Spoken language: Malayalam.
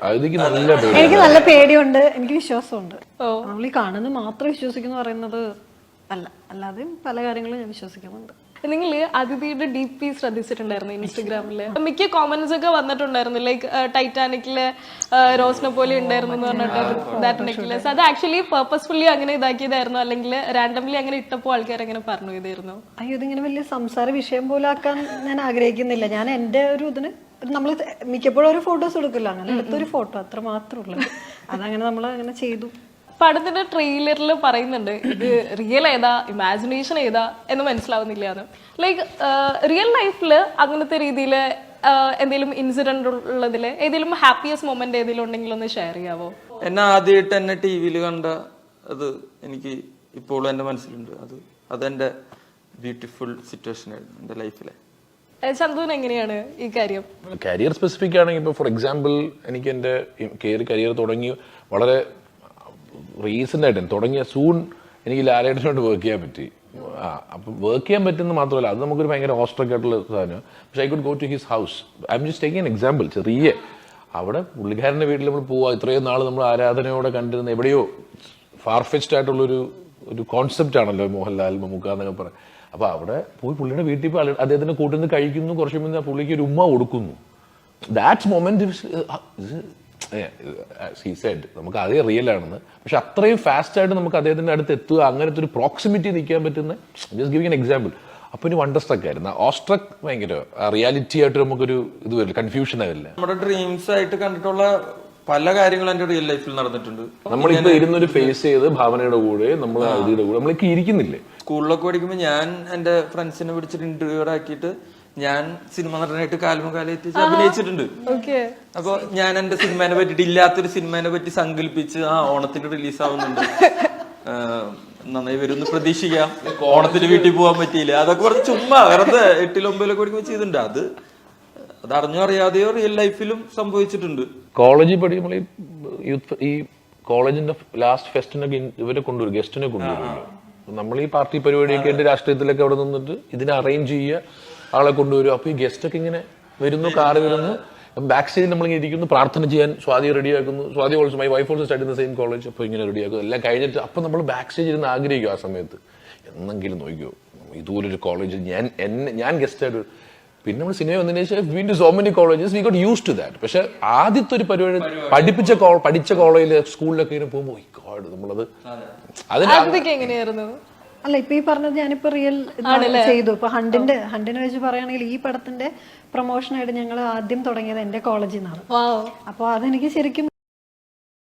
അതിലേക്ക് നല്ല പേടി. എനിക്ക് നല്ല പേടിയുണ്ട്, എനിക്ക് വിശ്വാസമുണ്ട്. നമ്മൾ ഈ കാണുന്നത് മാത്രം വിശ്വസിക്കുന്നു പറയുന്നത് അല്ല, അല്ലാതെ പല കാര്യങ്ങളും ഞാൻ വിശ്വസിക്കുന്നുണ്ട്. നിങ്ങൾ അതിഥിയുടെ DP ശ്രദ്ധിച്ചിട്ടുണ്ടായിരുന്നു ഇൻസ്റ്റഗ്രാമില്? മിക്ക കോമന്റ്സ് ഒക്കെ വന്നിട്ടുണ്ടായിരുന്നു, ലൈക്ക് ടൈറ്റാനിക്കില് റോസിനെ പോലെ ഉണ്ടായിരുന്നു എന്ന് പറഞ്ഞിട്ട് ദാറ്റ് നെക്ലസ്. അത് ആക്ച്വലി പർപ്പസ്ഫുള്ളി അങ്ങനെ ഇതാക്കിയതായിരുന്നു, അല്ലെങ്കിൽ റാൻഡംലി അങ്ങനെ ഇട്ടപ്പോൾ ആൾക്കാർ അങ്ങനെ പറഞ്ഞു ഇതായിരുന്നു? അയ്യോ, ഇതിങ്ങനെ വലിയ സംസാര വിഷയം പോലെ ആക്കാൻ ഞാൻ ആഗ്രഹിക്കുന്നില്ല. ഞാൻ എൻ്റെ ഒരു ഇതിന് നമ്മൾ മിക്കപ്പോഴും ഒരു ഫോട്ടോസ് എടുക്കില്ല, അങ്ങനെ എടുത്തൊരു ഫോട്ടോ അത്ര മാത്രമേ ഉള്ളൂ. അതങ്ങനെ നമ്മൾ അങ്ങനെ ചെയ്തു. പടത്തിന്റെ ട്രെയിലറിൽ പറയുന്നുണ്ട് ഇത് റിയൽ ഏതാ ഇമാജിനേഷൻ ഏതാ എന്ന് മനസ്സിലാവുന്നില്ല എന്ന്. ലൈക്ക് റിയൽ ലൈഫിൽ അങ്ങനത്തെ രീതിയിൽ എന്തെങ്കിലും ഇൻസിഡന്റ് ഉള്ളതിൽ ഏതെങ്കിലും ഹാപ്പിയസ്റ്റ് മൊമെന്റ് ഏതെങ്കിലും ഉണ്ടെങ്കിൽ ഒന്ന് ഷെയർ ചെയ്യാവോ? എന്നെ ആദ്യമായിട്ട് എന്നെ TV-യിൽ കണ്ട അത് എനിക്ക് ഇപ്പോഴും എന്റെ മനസ്സിലുണ്ട്. അതെന്റെ ബ്യൂട്ടിഫുൾ സിറ്റുവേഷൻ ആയിരുന്നു എന്റെ ലൈഫിലെ. ചന്തുവിന് എങ്ങനെയാണ് ഈ കാര്യം? കരിയർ സ്പെസിഫിക് ആണെങ്കിൽ ഇപ്പോൾ ഫോർ എക്സാമ്പിൾ എനിക്ക് എൻ്റെ കരിയർ തുടങ്ങി വളരെ റീസെന്റ് ആയിട്ട് തുടങ്ങിയ സൂൺ എനിക്ക് ലാലേട്ടനോട് വർക്ക് ചെയ്യാൻ പറ്റി. അപ്പം വർക്ക് ചെയ്യാൻ പറ്റുന്ന മാത്രമല്ല, അത് നമുക്കൊരു ഭയങ്കര ഓസ്ട്രക് ആയിട്ടുള്ള സാധനം. പക്ഷെ I could go to his house. I am just taking an example. ചെറിയ അവിടെ പുള്ളിക്കാരൻ്റെ വീട്ടിൽ നമ്മൾ പോവുക, ഇത്രയും നാൾ നമ്മൾ ആരാധനയോടെ കണ്ടിരുന്ന എവിടെയോ ഫാർഫെച്ച്ഡ് ആയിട്ടുള്ളൊരു കോൺസെപ്റ്റ് ആണല്ലോ മോഹൻലാൽ മമ്മൂക്ക എന്നൊക്കെ പറയാം. അപ്പോൾ അവിടെ പോയി പുള്ളിയുടെ വീട്ടിൽ പോയി അദ്ദേഹത്തിന് കൂട്ടുന്ന കഴിക്കുന്നു, കുറച്ച് മുന്നേ പുള്ളിക്ക് ഒരു ഉമ്മ കൊടുക്കുന്നു. ദാറ്റ്സ് മൊമെന്റ് he said നമുക്ക് അതേ റിയൽ ആണെന്ന്. പക്ഷെ അത്രയും ഫാസ്റ്റ് ആയിട്ട് നമുക്ക് അദ്ദേഹത്തിന്റെ അടുത്ത് എത്തുക, അങ്ങനത്തെ ഒരു പ്രോക്സിമിറ്റി നിൽക്കാൻ പറ്റുന്ന, ജസ്റ്റ് ഗിവിംഗ് എൻ എക്സാമ്പിൾ. അപ്പൊ ഒരു വണ്ടർസ്ട്രക്ക് ആയിരുന്നു. ഓസ്ട്രക് ഭയങ്കര റിയാലിറ്റി ആയിട്ട് നമുക്കൊരു ഇത് വരില്ല, കൺഫ്യൂഷൻ ആവില്ല. നമ്മുടെ ഡ്രീംസ് ആയിട്ട് കണ്ടിട്ടുള്ള പല കാര്യങ്ങളും എന്റെ റിയൽ ലൈഫിൽ നടന്നിട്ടുണ്ട്. നമ്മളിപ്പോ ഇരുന്നൊരു ഫേസ് ചെയ്ത് ഭാവനയുടെ കൂടെ നമ്മൾ ഇതിയുടെ കൂടെ നമ്മളൊക്കെ ഇരിക്കുന്നില്ലേ. സ്കൂളിലൊക്കെ പഠിക്കുമ്പോൾ ഞാൻ എന്റെ ഫ്രണ്ട്സിനെ വിളിച്ചിട്ട് ഇന്റർവ്യൂ ആക്കിയിട്ട് ഞാൻ സിനിമ നടനായിട്ട് കാലുമകാലായിട്ട് അഭിനയിച്ചിട്ടുണ്ട്. അപ്പൊ ഞാൻ എന്റെ സിനിമേനെ പറ്റിട്ട് ഇല്ലാത്തൊരു സിനിമേനെ പറ്റി സങ്കല്പിച്ച് ഓണത്തിന് റിലീസ് ആവുന്നുണ്ട്, നന്നായി വരുമെന്ന് പ്രതീക്ഷിക്കാം, ഓണത്തിന് വീട്ടിൽ പോകാൻ പറ്റിയില്ല, അതൊക്കെ കുറച്ച് ചുമ്മാ വെറുതെ 8-9 പഠിക്കുമ്പോൾ ചെയ്തിട്ടുണ്ട്. അത് അറിഞ്ഞോ അറിയാതെയോ റിയൽ ലൈഫിലും സംഭവിച്ചിട്ടുണ്ട്. കോളേജിൽ പഠിക്കുമ്പോൾ ഈ കോളേജിന്റെ ലാസ്റ്റ് ഫെസ്റ്റിനൊക്കെ ഇവരെ കൊണ്ടുവരും, ഗസ്റ്റിനെ കൊണ്ടുവരുമല്ലോ. നമ്മൾ ഈ പാർട്ടി പരിപാടിയൊക്കെ ആയിട്ട് രാഷ്ട്രീയത്തിലൊക്കെ അവിടെ നിന്നിട്ട് ഇതിനെ അറേഞ്ച് ചെയ്യുക, ആളെ കൊണ്ടുവരും. അപ്പൊ ഈ ഗസ്റ്റ് ഒക്കെ ഇങ്ങനെ വരുന്നു, കാറ് വരുന്നു, ബാക്ക് സ്റ്റേജിൽ നമ്മളിങ്ങനെ ഇരിക്കുന്നു, പ്രാർത്ഥന ചെയ്യാൻ സ്വാതി റെഡിയാക്കുന്നു. Swathi also my wife also study in the same college. അപ്പൊ ഇങ്ങനെ റെഡിയാക്കും. എല്ലാം കഴിഞ്ഞിട്ട് അപ്പൊ നമ്മൾ ബാക്ക് സ്റ്റേജിൽ ഇരുന്ന് ആഗ്രഹിക്കും ആ സമയത്ത് എന്നെങ്കിലും നോക്കിയോ ഇതുപോലൊരു കോളേജിൽ ഞാൻ ഗസ്റ്റ് ആയിട്ട്. പിന്നെ നമ്മൾ സിനിമ വന്നതിന് ശേഷം വീണ്ടും so many colleges we got use to that. പക്ഷെ ആദ്യത്തെ ഒരു പരിപാടി പഠിച്ച കോളേജിൽ സ്കൂളിലൊക്കെ ഇങ്ങനെ പോകുമ്പോൾ നമ്മളത് എങ്ങനെയായിരുന്നു? അല്ല, ഇപ്പൊ ഈ പറഞ്ഞത് ഞാനിപ്പോ റിയൽ ചെയ്തു. ഇപ്പൊ ഹണ്ടിനെ വെച്ച് പറയുകയാണെങ്കിൽ ഈ പടത്തിന്റെ പ്രൊമോഷനായിട്ട് ഞങ്ങൾ ആദ്യം തുടങ്ങിയത് എന്റെ കോളേജിൽ നിന്നാണ്. അപ്പൊ അതെനിക്ക് ശരിക്കും